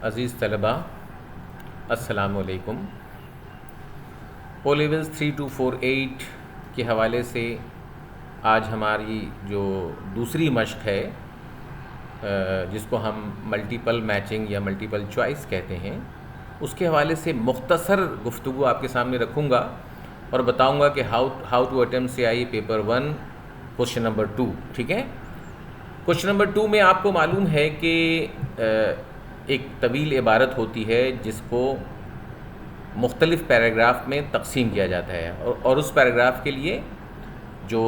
عزیز طلبہ السلام علیکم۔ او لیولز 3248 کے حوالے سے آج ہماری جو دوسری مشق ہے جس کو ہم ملٹیپل میچنگ یا ملٹیپل چوائس کہتے ہیں، اس کے حوالے سے مختصر گفتگو آپ کے سامنے رکھوں گا اور بتاؤں گا کہ how to attempt CIE paper 1 question number 2۔ ٹھیک ہے، کوشچن نمبر 2 میں آپ کو معلوم ہے کہ ایک طویل عبارت ہوتی ہے جس کو مختلف پیراگراف میں تقسیم کیا جاتا ہے اور اس پیراگراف کے لیے جو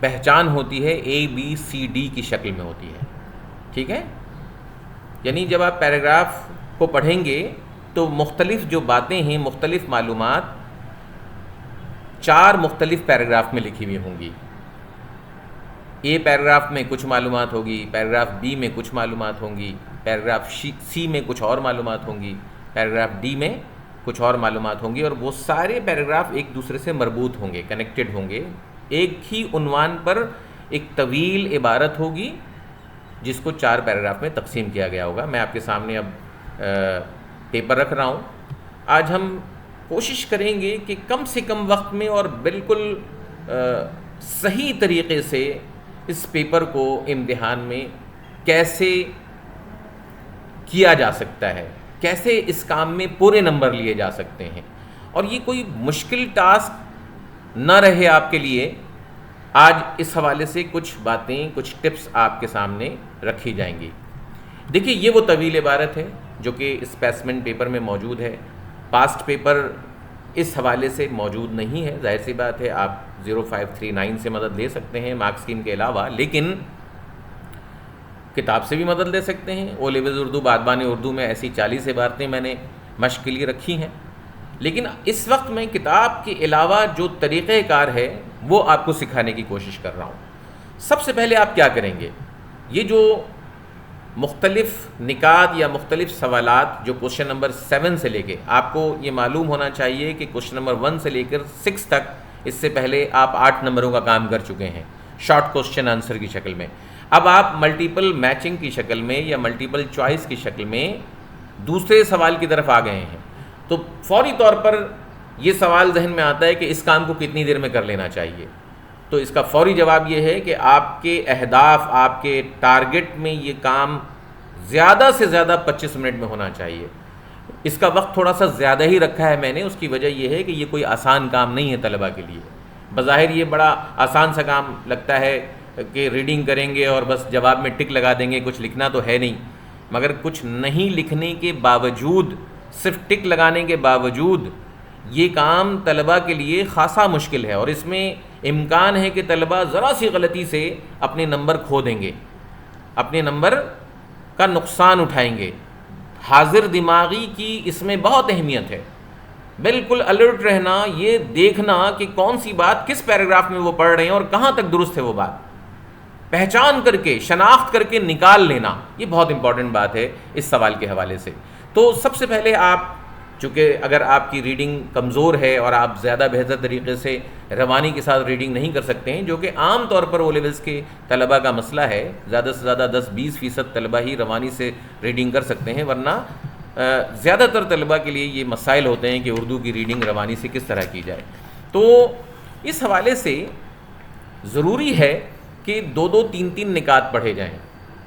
پہچان ہوتی ہے ABCD کی شکل میں ہوتی ہے۔ ٹھیک ہے، یعنی جب آپ پیراگراف کو پڑھیں گے تو مختلف جو باتیں ہیں، مختلف معلومات 4 مختلف پیراگراف میں لکھی ہوئی ہوں گی۔ A پیراگراف میں کچھ معلومات ہوگی، پیراگراف B میں کچھ معلومات ہوں گی، پیراگراف C میں کچھ اور معلومات ہوں گی، پیراگراف D میں کچھ اور معلومات ہوں گی، اور وہ سارے پیراگراف ایک دوسرے سے مربوط ہوں گے، کنیکٹڈ ہوں گے۔ ایک ہی عنوان پر ایک طویل عبارت ہوگی جس کو 4 پیراگراف میں تقسیم کیا گیا ہوگا۔ میں آپ کے سامنے اب پیپر رکھ رہا ہوں۔ آج ہم کوشش کریں گے کہ کم سے کم وقت میں اور بالکل صحیح طریقے سے اس پیپر کو امتحان میں کیسے کیا جا سکتا ہے، کیسے اس کام میں پورے نمبر لیے جا سکتے ہیں، اور یہ کوئی مشکل ٹاسک نہ رہے آپ کے لیے۔ آج اس حوالے سے کچھ باتیں، کچھ ٹپس آپ کے سامنے رکھی جائیں گی۔ دیکھیے، یہ وہ طویل عبارت ہے جو کہ اسپیسمن پیپر میں موجود ہے۔ پاسٹ پیپر اس حوالے سے موجود نہیں ہے، ظاہر سی بات ہے، آپ 0539 سے مدد لے سکتے ہیں مارک اسکیم کے علاوہ، لیکن کتاب سے بھی مدد لے سکتے ہیں۔ او لیولز اردو بادبان اردو میں ایسی 40 عبارتیں میں نے مشق کے لیے رکھی ہیں، لیکن اس وقت میں کتاب کے علاوہ جو طریقہ کار ہے وہ آپ کو سکھانے کی کوشش کر رہا ہوں۔ سب سے پہلے آپ کیا کریں گے، یہ جو مختلف نکات یا مختلف سوالات جو کوشچن نمبر 7 سے لے کے، آپ کو یہ معلوم ہونا چاہیے کہ کوشچن نمبر 1 سے لے کر 6 تک اس سے پہلے آپ 8 نمبروں کا کام کر چکے ہیں شارٹ کوشچن آنسر کی شکل میں۔ اب آپ ملٹیپل میچنگ کی شکل میں یا ملٹیپل چوائس کی شکل میں دوسرے سوال کی طرف آ گئے ہیں، تو فوری طور پر یہ سوال ذہن میں آتا ہے کہ اس کام کو کتنی دیر میں کر لینا چاہیے۔ تو اس کا فوری جواب یہ ہے کہ آپ کے اہداف، آپ کے ٹارگٹ میں یہ کام زیادہ سے زیادہ 25 منٹ میں ہونا چاہیے۔ اس کا وقت تھوڑا سا زیادہ ہی رکھا ہے میں نے، اس کی وجہ یہ ہے کہ یہ کوئی آسان کام نہیں ہے طلبہ کے لیے۔ بظاہر یہ بڑا آسان سا کام لگتا ہے کہ ریڈنگ کریں گے اور بس جواب میں ٹک لگا دیں گے، کچھ لکھنا تو ہے نہیں، مگر کچھ نہیں لکھنے کے باوجود، صرف ٹک لگانے کے باوجود یہ کام طلبہ کے لیے خاصا مشکل ہے، اور اس میں امکان ہے کہ طلبہ ذرا سی غلطی سے اپنے نمبر کھو دیں گے، اپنے نمبر کا نقصان اٹھائیں گے۔ حاضر دماغی کی اس میں بہت اہمیت ہے، بالکل الرٹ رہنا، یہ دیکھنا کہ کون سی بات کس پیراگراف میں وہ پڑھ رہے ہیں اور کہاں تک درست ہے وہ بات، پہچان کر کے، شناخت کر کے نکال لینا، یہ بہت امپورٹنٹ بات ہے اس سوال کے حوالے سے۔ تو سب سے پہلے آپ، چونکہ اگر آپ کی ریڈنگ کمزور ہے اور آپ زیادہ بہتر طریقے سے روانی کے ساتھ ریڈنگ نہیں کر سکتے ہیں، جو کہ عام طور پر او لیولز کے طلبہ کا مسئلہ ہے، زیادہ سے زیادہ 10-20% طلبہ ہی روانی سے ریڈنگ کر سکتے ہیں، ورنہ زیادہ تر طلبہ کے لیے یہ مسائل ہوتے ہیں کہ اردو کی ریڈنگ روانی سے کس طرح کی جائے۔ تو اس حوالے سے ضروری ہے کہ 2-2 3-3 نکات پڑھے جائیں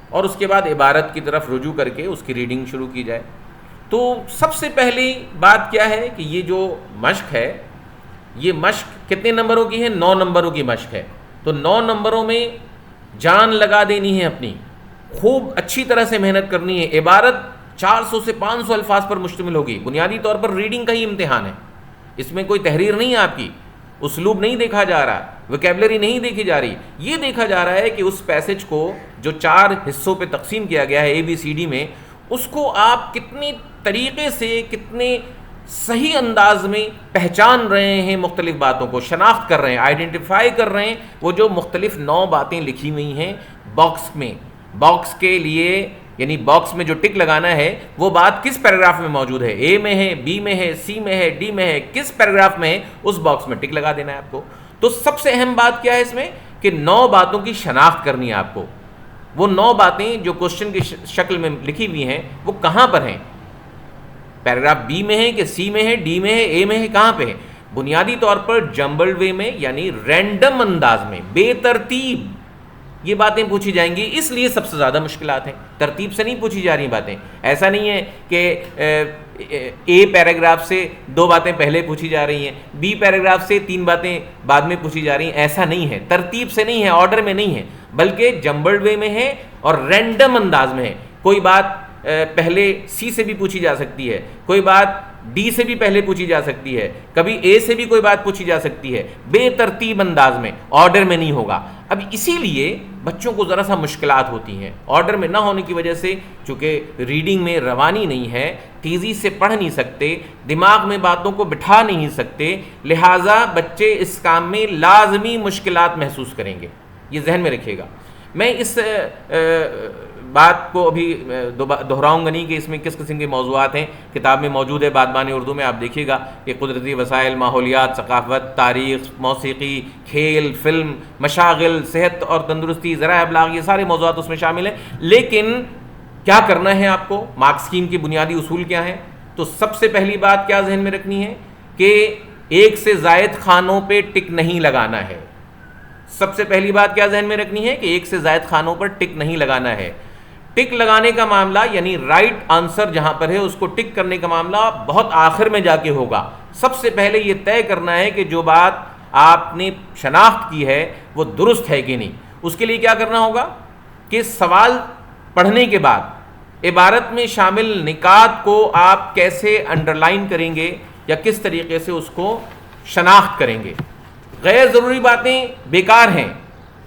اور اس کے بعد عبارت کی طرف رجوع کر کے اس کی ریڈنگ شروع کی جائے۔ تو سب سے پہلی بات کیا ہے کہ یہ جو مشق ہے، یہ مشق کتنے نمبروں کی ہے؟ 9 نمبروں کی مشق ہے۔ تو 9 نمبروں میں جان لگا دینی ہے اپنی، خوب اچھی طرح سے محنت کرنی ہے۔ عبارت 400 سے 500 الفاظ پر مشتمل ہوگی، بنیادی طور پر ریڈنگ کا ہی امتحان ہے، اس میں کوئی تحریر نہیں ہے، آپ کی اسلوب نہیں دیکھا جا رہا، ویکیبلری نہیں دیکھی جا رہی، یہ دیکھا جا رہا ہے کہ اس پیسج کو جو 4 حصوں پہ تقسیم کیا گیا ہے ABCD میں، اس کو آپ کتنے طریقے سے، کتنے صحیح انداز میں پہچان رہے ہیں، مختلف باتوں کو شناخت کر رہے ہیں، آئیڈینٹیفائی کر رہے ہیں۔ وہ جو مختلف 9 باتیں لکھی ہوئی ہیں باکس میں، باکس کے لیے یعنی باکس میں جو ٹک لگانا ہے وہ بات کس پیراگراف میں موجود ہے، A میں ہے، B میں ہے، C میں ہے، D میں ہے، کس پیراگراف میں ہے، اس باکس میں ٹک لگا دینا ہے آپ کو۔ تو سب سے اہم بات کیا ہے اس میں کہ 9 باتوں کی شناخت کرنی ہے آپ کو۔ وہ 9 باتیں جو کوشچن کی شکل میں لکھی ہوئی ہیں وہ کہاں پر ہیں؟ پیراگراف بی میں ہے کہ سی میں ہے، ڈی میں ہے، اے میں ہے، کہاں پہ ہے؟ بنیادی طور پر جمبلڈ وے میں، یعنی رینڈم انداز میں، بے ترتیب یہ باتیں پوچھی جائیں گی، اس لیے سب سے زیادہ مشکلات ہیں. ترتیب سے نہیں پوچھی جا رہی باتیں. ایسا نہیں ہے کہ اے پیراگراف سے 2 باتیں پہلے پوچھی جا رہی ہیں، بی پیراگراف سے 3 باتیں بعد میں پوچھی جا رہی ہیں. ایسا نہیں ہے، ترتیب سے نہیں ہے، آرڈر میں نہیں ہے، بلکہ جمبلڈ وے میں ہے اور رینڈم انداز میں ہے. کوئی بات پہلے سی سے بھی پوچھی جا سکتی ہے، کوئی بات ڈی سے بھی پہلے پوچھی جا سکتی ہے، کبھی اے سے بھی کوئی بات پوچھی جا سکتی ہے، بے ترتیب انداز میں، آرڈر میں نہیں ہوگا. اب اسی لیے بچوں کو ذرا سا مشکلات ہوتی ہیں آرڈر میں نہ ہونے کی وجہ سے، چونکہ ریڈنگ میں روانی نہیں ہے، تیزی سے پڑھ نہیں سکتے، دماغ میں باتوں کو بٹھا نہیں سکتے، لہٰذا بچے اس کام میں لازمی مشکلات محسوس کریں گے. یہ ذہن میں رکھیے گا. میں اس بات کو ابھی دہراؤں گا نہیں کہ اس میں کس قسم کے موضوعات ہیں. کتاب میں موجود ہے بادبان اردو میں، آپ دیکھیے گا کہ قدرتی وسائل، ماحولیات، ثقافت، تاریخ، موسیقی، کھیل، فلم، مشاغل، صحت اور تندرستی، ذرائع ابلاغ، یہ سارے موضوعات اس میں شامل ہیں. لیکن کیا کرنا ہے آپ کو؟ مارک اسکیم کی بنیادی اصول کیا ہیں؟ تو سب سے پہلی بات کیا ذہن میں رکھنی ہے کہ 1 سے زائد خانوں پہ ٹک نہیں لگانا ہے. سب سے پہلی بات کیا ذہن میں رکھنی ہے کہ 1 سے زائد خانوں پر ٹک نہیں لگانا ہے. ٹک لگانے کا معاملہ، یعنی رائٹ آنسر جہاں پر ہے اس کو ٹک کرنے کا معاملہ بہت آخر میں جا کے ہوگا. سب سے پہلے یہ طے کرنا ہے کہ جو بات آپ نے شناخت کی ہے وہ درست ہے کہ نہیں. اس کے لیے کیا کرنا ہوگا کہ سوال پڑھنے کے بعد عبارت میں شامل نکات کو آپ کیسے انڈر لائن کریں گے یا کس طریقے سے اس کو شناخت کریں گے. غیر ضروری باتیں بیکار ہیں،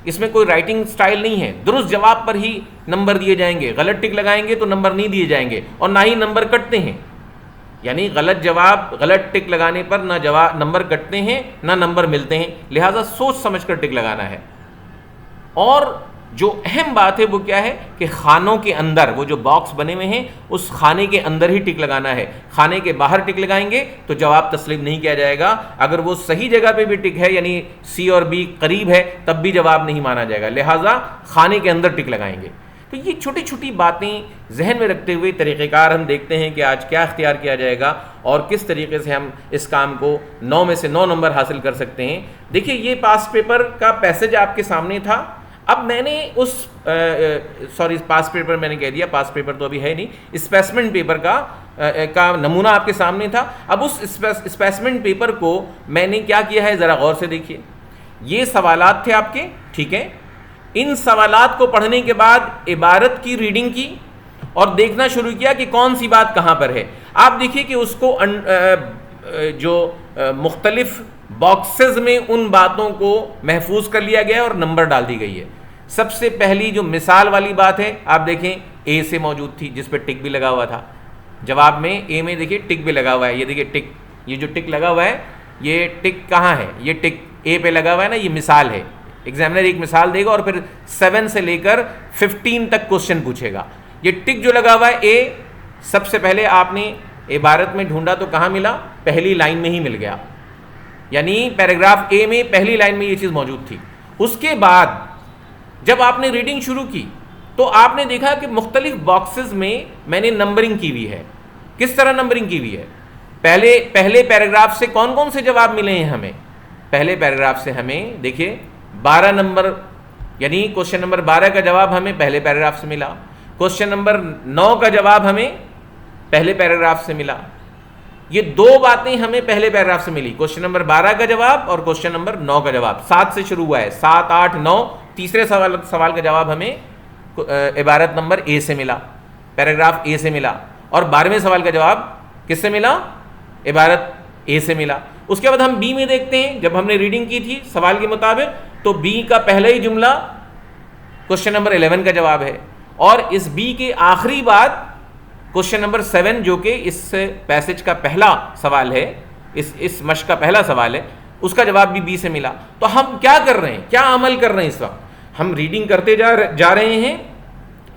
اس میں کوئی رائٹنگ سٹائل نہیں ہے. درست جواب پر ہی نمبر دیے جائیں گے، غلط ٹک لگائیں گے تو نمبر نہیں دیے جائیں گے، اور نہ ہی نمبر کٹتے ہیں. یعنی غلط جواب، غلط ٹک لگانے پر نہ نمبر کٹتے ہیں نہ نمبر ملتے ہیں. لہٰذا سوچ سمجھ کر ٹک لگانا ہے. اور جو اہم بات ہے وہ کیا ہے کہ خانوں کے اندر، وہ جو باکس بنے ہوئے ہیں اس خانے کے اندر ہی ٹک لگانا ہے. خانے کے باہر ٹک لگائیں گے تو جواب تسلیم نہیں کیا جائے گا. اگر وہ صحیح جگہ پہ بھی ٹک ہے، یعنی سی اور بی قریب ہے، تب بھی جواب نہیں مانا جائے گا. لہٰذا خانے کے اندر ٹک لگائیں گے. تو یہ چھوٹی چھوٹی باتیں ذہن میں رکھتے ہوئے طریقہ کار ہم دیکھتے ہیں کہ آج کیا اختیار کیا جائے گا اور کس طریقے سے ہم اس کام کو 9 میں سے 9 نمبر حاصل کر سکتے ہیں. دیکھیے یہ پاس پیپر کا پیسج آپ کے سامنے تھا. اب میں نے پاس پیپر میں نے کہہ دیا، پاس پیپر تو ابھی ہے نہیں، اسپیسمنٹ پیپر کا نمونہ آپ کے سامنے تھا. اب اس اسپیسمنٹ پیپر کو میں نے کیا کیا ہے ذرا غور سے دیکھیے. یہ سوالات تھے آپ کے، ٹھیک ہے. ان سوالات کو پڑھنے کے بعد عبارت کی ریڈنگ کی اور دیکھنا شروع کیا کہ کون سی بات کہاں پر ہے. آپ دیکھیے کہ اس کو جو مختلف باکسز میں ان باتوں کو محفوظ کر لیا گیا اور نمبر ڈال دی گئی ہے. سب سے پہلی جو مثال والی بات ہے آپ دیکھیں اے سے موجود تھی، جس پہ ٹک بھی لگا ہوا تھا. جواب میں اے میں دیکھیے ٹک بھی لگا ہوا ہے. یہ دیکھیے ٹک، یہ جو ٹک لگا ہوا ہے یہ ٹک کہاں ہے؟ یہ ٹک اے پہ لگا ہوا ہے نا، یہ مثال ہے. ایگزامنر ایک مثال دے گا اور پھر 7 سے لے کر 15 تک کوشچن پوچھے گا. یہ ٹک جو لگا ہوا ہے اے، سب سے پہلے آپ نے عبارت میں ڈھونڈا تو کہاں ملا؟ پہلی لائن میں ہی مل گیا. یعنی پیراگراف اے میں پہلی لائن میں یہ چیز موجود تھی. اس کے بعد جب آپ نے ریڈنگ شروع کی تو آپ نے دیکھا کہ مختلف باکسز میں نے نمبرنگ کی ہوئی ہے. کس طرح نمبرنگ کی ہوئی ہے؟ پہلے پیراگراف سے کون کون سے جواب ملے ہیں ہمیں؟ پہلے پیراگراف سے ہمیں دیکھیے 12 نمبر، یعنی کوشچن نمبر 12 کا جواب ہمیں پہلے پیراگراف سے ملا. کوشچن نمبر 9 کا جواب ہمیں پہلے پیراگراف سے ملا. یہ 2 باتیں ہمیں پہلے پیراگراف سے ملی، کوشچن نمبر 12 کا جواب اور کوشچن نمبر 9 کا جواب. 7 سے شروع ہوا ہے، 7، 8، 9. تیسرے سوال کا جواب ہمیں عبارت نمبر اے سے ملا، پیراگراف اے سے ملا. اور 12ویں سوال کا جواب کس سے ملا؟ عبارت اے سے ملا. اس کے بعد ہم بی میں دیکھتے ہیں. جب ہم نے ریڈنگ کی تھی سوال کے مطابق تو بی کا پہلا ہی جملہ کوشچن نمبر 11 کا جواب ہے، اور اس بی کے آخری بات کوشچن نمبر 7 جو کہ اس پیسج کا پہلا سوال ہے، اس مشق کا پہلا سوال ہے، اس کا جواب بھی بی سے ملا. تو ہم کیا کر رہے ہیں، کیا عمل کر رہے ہیں؟ اس وقت ہم ریڈنگ کرتے جا رہے ہیں.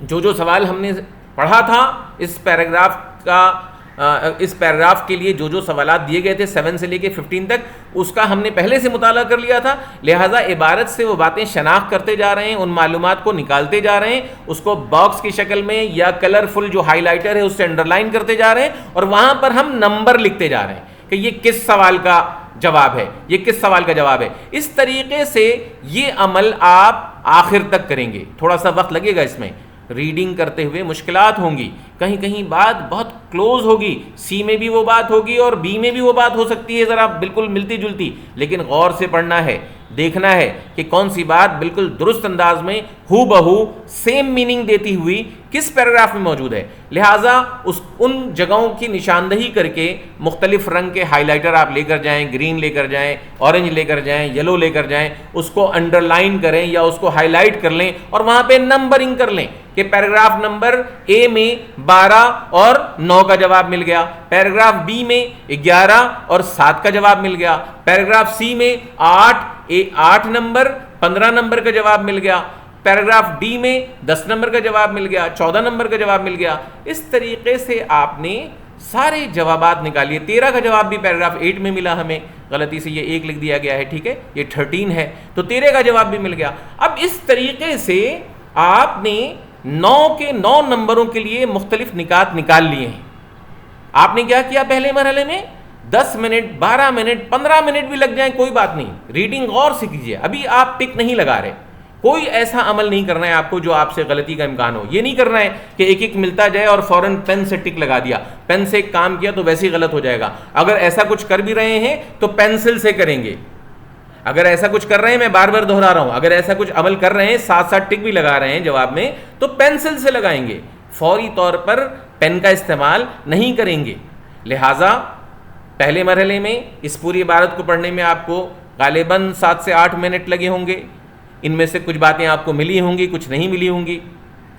جو سوال ہم نے پڑھا تھا اس پیراگراف کا اس پیراگراف کے لیے جو جو سوالات دیے گئے تھے 7 سے لے کے 15 تک اس کا ہم نے پہلے سے مطالعہ کر لیا تھا، لہٰذا عبارت سے وہ باتیں شناخت کرتے جا رہے ہیں، ان معلومات کو نکالتے جا رہے ہیں، اس کو باکس کی شکل میں یا کلرفل جو ہائی لائٹر ہے اس سے انڈر لائن کرتے جا رہے ہیں، اور وہاں پر ہم نمبر لکھتے جا رہے ہیں کہ یہ کس سوال کا جواب ہے، یہ کس سوال کا جواب ہے۔ اس طریقے سے یہ عمل آپ آخر تک کریں گے، تھوڑا سا وقت لگے گا اس میں، ریڈنگ کرتے ہوئے مشکلات ہوں گی، کہیں کہیں بات بہت کلوز ہوگی، سی میں بھی وہ بات ہوگی اور بی میں بھی وہ بات ہو سکتی ہے ذرا بالکل ملتی جلتی، لیکن غور سے پڑھنا ہے، دیکھنا ہے کہ کون سی بات بالکل درست انداز میں ہو بہو سیم میننگ دیتی ہوئی کس پیراگراف میں موجود ہے۔ لہٰذا ان جگہوں کی نشاندہی کر کے مختلف رنگ کے ہائی لائٹر آپ لے کر جائیں، گرین لے کر جائیں، اورنج لے کر جائیں، یلو لے کر جائیں، اس کو انڈر لائن کریں یا اس کو ہائی لائٹ کر لیں اور وہاں پہ نمبرنگ کر لیں کہ پیراگراف نمبر اے میں 12 اور 9 کا جواب مل گیا، پیراگراف بی میں 11 اور 7 کا جواب مل گیا، پیراگراف سی میں 8 نمبر 15 نمبر کا جواب مل گیا، پیراگراف ڈی میں 10 نمبر کا جواب مل گیا، 14 نمبر کا جواب مل گیا۔ اس طریقے سے آپ نے سارے جوابات نکالیے۔ 13 کا جواب بھی پیراگراف 8 میں ملا ہمیں، غلطی سے یہ 1 لکھ دیا گیا ہے، ٹھیک ہے، یہ 13 ہے، تو 13 کا جواب بھی مل گیا۔ اب اس طریقے سے آپ نے 9 کے 9 نمبروں کے لیے مختلف نکات نکال لیے ہیں۔ آپ نے کیا کیا پہلے مرحلے میں؟ 10 منٹ 12 منٹ 15 منٹ بھی لگ جائیں کوئی بات نہیں، ریڈنگ غور سے کیجیے۔ ابھی آپ ٹک نہیں لگا رہے، کوئی ایسا عمل نہیں کرنا ہے آپ کو جو آپ سے غلطی کا امکان ہو۔ یہ نہیں کرنا ہے کہ ایک ایک ملتا جائے اور فوراً پین سے ٹک لگا دیا، پین سے ایک کام کیا تو ویسے ہی غلط ہو جائے گا۔ اگر ایسا کچھ کر بھی رہے ہیں تو پینسل سے کریں گے، اگر ایسا کچھ کر رہے ہیں، میں بار بار دہرا رہا ہوں، اگر ایسا کچھ عمل کر رہے ہیں ساتھ ساتھ ٹک بھی لگا رہے ہیں جواب میں تو پینسل سے لگائیں گے، فوری طور پر پین کا استعمال نہیں کریں گے۔ لہٰذا پہلے مرحلے میں اس پوری عبارت کو پڑھنے میں آپ کو غالباً 7 سے 8 منٹ لگے ہوں گے، ان میں سے کچھ باتیں آپ کو ملی ہوں گی، کچھ نہیں ملی ہوں گی،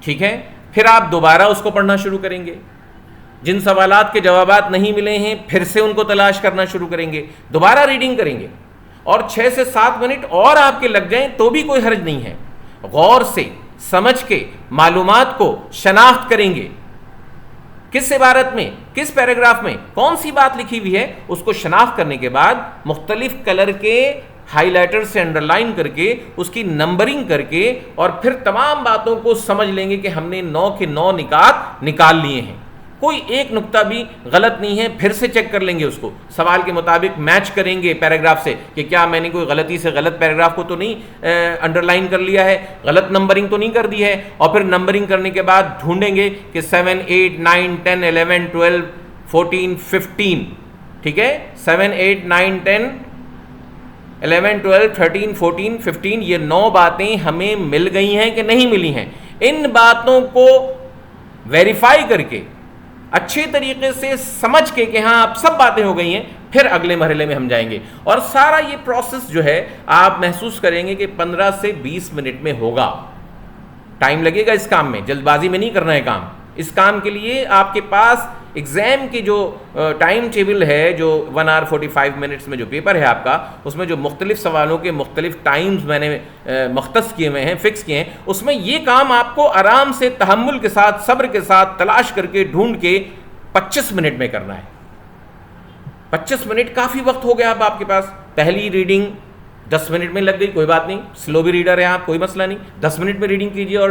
ٹھیک ہے۔ پھر آپ دوبارہ اس کو پڑھنا شروع کریں گے، جن سوالات کے جوابات نہیں ملے ہیں پھر سے ان کو تلاش کرنا شروع کریں گے، دوبارہ ریڈنگ کریں گے، اور 6 سے 7 منٹ اور آپ کے لگ جائیں تو بھی کوئی حرج نہیں ہے۔ غور سے سمجھ کے معلومات کو شناخت کریں گے، کس عبارت میں کس پیراگراف میں کون سی بات لکھی ہوئی ہے، اس کو شناخت کرنے کے بعد مختلف کلر کے ہائی لائٹر سے انڈر لائن کر کے اس کی نمبرنگ کر کے اور پھر تمام باتوں کو سمجھ لیں گے کہ ہم نے 9 کے 9 نکات نکال لیے ہیں، کوئی ایک نقطہ بھی غلط نہیں ہے۔ پھر سے چیک کر لیں گے، اس کو سوال کے مطابق میچ کریں گے پیراگراف سے کہ کیا میں نے کوئی غلطی سے غلط پیراگراف کو تو نہیں انڈر لائن کر لیا ہے، غلط نمبرنگ تو نہیں کر دی ہے، اور پھر نمبرنگ کرنے کے بعد ڈھونڈیں گے کہ 7 8 9 10 11 12 14 15، ٹھیک ہے، 7 8 9 10 11 12 13 14 15، یہ 9 باتیں ہمیں مل گئی ہیں کہ نہیں ملی ہیں۔ ان باتوں کو ویریفائی کر کے اچھے طریقے سے سمجھ کے کہ ہاں اب سب باتیں ہو گئی ہیں، پھر اگلے مرحلے میں ہم جائیں گے، اور سارا یہ پروسیس جو ہے آپ محسوس کریں گے کہ 15 سے 20 منٹ میں ہوگا۔ ٹائم لگے گا اس کام میں، جلد بازی میں نہیں کرنا ہے کام۔ اس کام کے لیے آپ کے پاس ایگزام کی جو ٹائم ٹیبل ہے، جو 1 hour 45 منٹس میں جو پیپر ہے آپ کا، اس میں جو مختلف سوالوں کے مختلف ٹائمز میں نے مختص کیے ہوئے ہیں، فکس کیے ہیں، اس میں یہ کام آپ کو آرام سے تحمل کے ساتھ صبر کے ساتھ تلاش کر کے ڈھونڈ کے 25 منٹ میں کرنا ہے۔ 25 منٹ کافی وقت ہو گیا اب آپ کے پاس۔ پہلی ریڈنگ 10 منٹ میں لگ گئی، کوئی بات نہیں، سلو بھی ریڈر ہیں آپ، کوئی مسئلہ نہیں، 10 منٹ میں ریڈنگ کیجیے، اور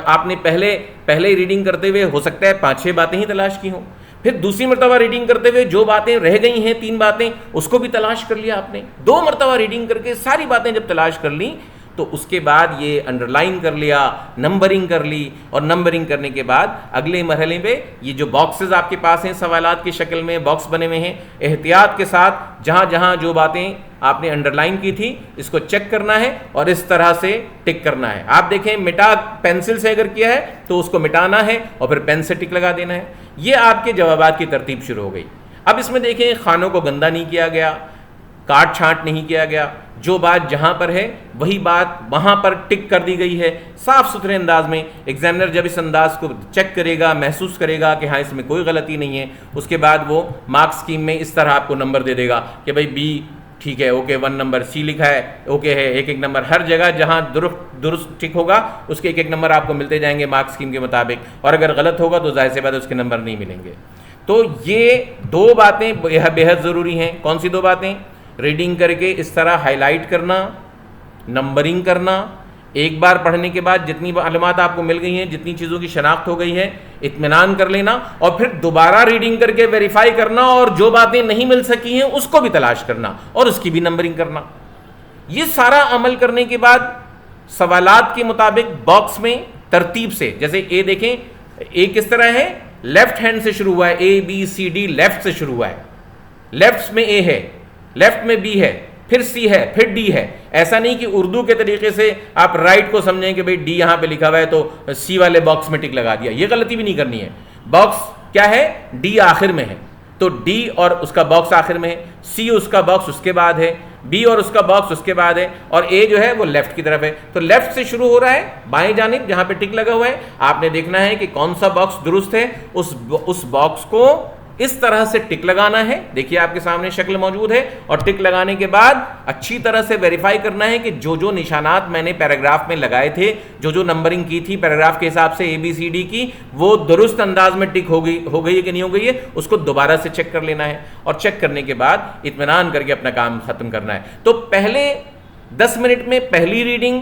آپ نے پہلے ہی ریڈنگ کرتے ہوئے ہو سکتا ہے 5-6 باتیں ہی تلاش کی ہوں، پھر دوسری مرتبہ ریڈنگ کرتے ہوئے جو باتیں رہ گئی ہیں 3 باتیں اس کو بھی تلاش کر لیا آپ نے، 2 مرتبہ ریڈنگ کر کے ساری باتیں جب تلاش کر لیں تو اس کے بعد یہ انڈر لائن کر لیا، نمبرنگ کر لی، اور نمبرنگ کرنے کے بعد اگلے مرحلے میں یہ جو باکسز آپ کے پاس ہیں سوالات کی شکل میں باکس بنے ہوئے ہیں، احتیاط کے ساتھ جہاں جہاں جو باتیں آپ نے انڈر لائن کی تھی اس کو چیک کرنا ہے اور اس طرح سے ٹک کرنا ہے۔ آپ دیکھیں مٹا پینسل سے اگر کیا ہے تو اس کو مٹانا ہے اور پھر پین سے ٹک لگا دینا ہے۔ یہ آپ کے جوابات کی ترتیب شروع ہو گئی۔ اب اس میں دیکھیں خانوں کو گندا نہیں کیا گیا، کاٹ چھانٹ نہیں کیا گیا، جو بات جہاں پر ہے وہی بات وہاں پر ٹک کر دی گئی ہے صاف ستھرے انداز میں۔ ایگزامنر جب اس انداز کو چیک کرے گا، محسوس کرے گا کہ ہاں اس میں کوئی غلطی نہیں ہے، اس کے بعد وہ مارکس اسکیم میں اس طرح آپ کو نمبر دے دے گا کہ بھائی بی ٹھیک ہے، اوکے 1 نمبر، سی لکھا ہے اوکے ہے، ایک نمبر ہر جگہ جہاں درست ٹک ہوگا اس کے ایک نمبر آپ کو ملتے جائیں گے مارکس اسکیم کے مطابق، اور اگر غلط ہوگا تو ظاہر سی بات ہے اس کے نمبر نہیں ملیں گے۔ تو یہ دو باتیں بےحد ضروری ہیں. کون سی دو باتیں؟ ریڈنگ کر کے اس طرح ہائی لائٹ کرنا، نمبرنگ کرنا، ایک بار پڑھنے کے بعد جتنی معلومات آپ کو مل گئی ہیں، جتنی چیزوں کی شناخت ہو گئی ہے، اطمینان کر لینا، اور پھر دوبارہ ریڈنگ کر کے ویریفائی کرنا، اور جو باتیں نہیں مل سکی ہیں اس کو بھی تلاش کرنا اور اس کی بھی نمبرنگ کرنا. یہ سارا عمل کرنے کے بعد سوالات کے مطابق باکس میں ترتیب سے، جیسے اے دیکھیں، اے کس طرح ہے؟ لیفٹ ہینڈ سے شروع ہوا ہے، اے بی سی ڈی لیفٹ سے شروع ہوا ہے. لیفٹ میں اے ہے، لیفٹ میں بی ہے، پھر سی ہے، پھر ڈی ہے. ایسا نہیں کہ اردو کے طریقے سے آپ رائٹ کو سمجھیں کہ بھئی ڈی یہاں پہ لکھا ہوا ہے تو سی والے باکس میں ٹک لگا دیا. یہ غلطی بھی نہیں کرنی ہے. باکس کیا ہے؟ ڈی آخر میں ہے تو ڈی اور اس کا باکس آخر میں ہے، سی اس کا باکس اس کے بعد ہے، بی اور اس کا باکس اس کے بعد ہے، اور اے جو ہے وہ لیفٹ کی طرف ہے. تو لیفٹ سے شروع ہو رہا ہے، بائیں جانب جہاں پہ ٹک لگا ہوا ہے. آپ نے دیکھنا ہے کہ کون سا باکس درست ہے، اس باکس کو اس طرح سے ٹک لگانا ہے. دیکھیے آپ کے سامنے شکل موجود ہے، اور ٹک لگانے کے بعد اچھی طرح سے ویریفائی کرنا ہے کہ جو نشانات میں نے پیراگراف میں لگائے تھے، جو نمبرنگ کی تھی پیراگراف کے حساب سے اے بی سی ڈی کی، وہ درست انداز میں ٹک ہو گئی ہے کہ نہیں ہو گئی ہے. اس کو دوبارہ سے چیک کر لینا ہے، اور چیک کرنے کے بعد اطمینان کر کے اپنا کام ختم کرنا ہے. تو پہلے 10 منٹ میں پہلی ریڈنگ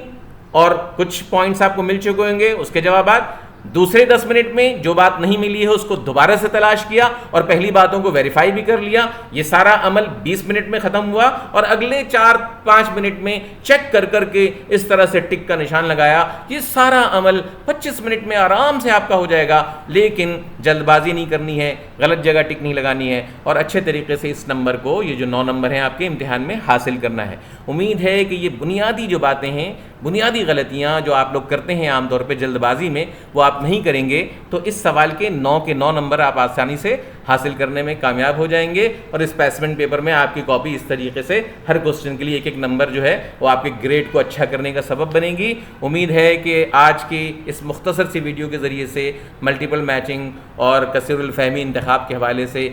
اور کچھ پوائنٹس آپ کو مل چکے ہوں گے، اس کے جوابات. دوسرے 10 منٹ میں جو بات نہیں ملی ہے اس کو دوبارہ سے تلاش کیا اور پہلی باتوں کو ویریفائی بھی کر لیا. یہ سارا عمل 20 منٹ میں ختم ہوا، اور اگلے 4-5 منٹ میں چیک کر کے اس طرح سے ٹک کا نشان لگایا. یہ سارا عمل 25 منٹ میں آرام سے آپ کا ہو جائے گا. لیکن جلد بازی نہیں کرنی ہے، غلط جگہ ٹک نہیں لگانی ہے، اور اچھے طریقے سے اس نمبر کو، یہ جو 9 نمبر ہیں آپ کے امتحان میں، حاصل کرنا ہے. امید ہے کہ یہ بنیادی جو باتیں ہیں، بنیادی غلطیاں جو آپ لوگ کرتے ہیں عام طور پہ جلد بازی میں، وہ آپ نہیں کریں گے تو اس سوال کے 9 کے 9 نمبر آپ آسانی سے حاصل کرنے میں کامیاب ہو جائیں گے. اور اسپیسمنٹ پیپر میں آپ کی کاپی اس طریقے سے ہر کوسچن کے لیے ایک نمبر جو ہے وہ آپ کے گریڈ کو اچھا کرنے کا سبب بنے گی. امید ہے کہ آج کی اس مختصر سی ویڈیو کے ذریعے سے ملٹیپل میچنگ اور کثیر الفہمی انتخاب کے حوالے سے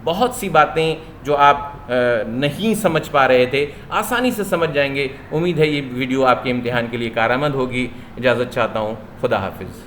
بہت سی باتیں جو آپ نہیں سمجھ پا رہے تھے آسانی سے سمجھ جائیں گے. امید ہے یہ ویڈیو آپ کے امتحان کے لیے کارآمد ہوگی. اجازت چاہتا ہوں. خدا حافظ.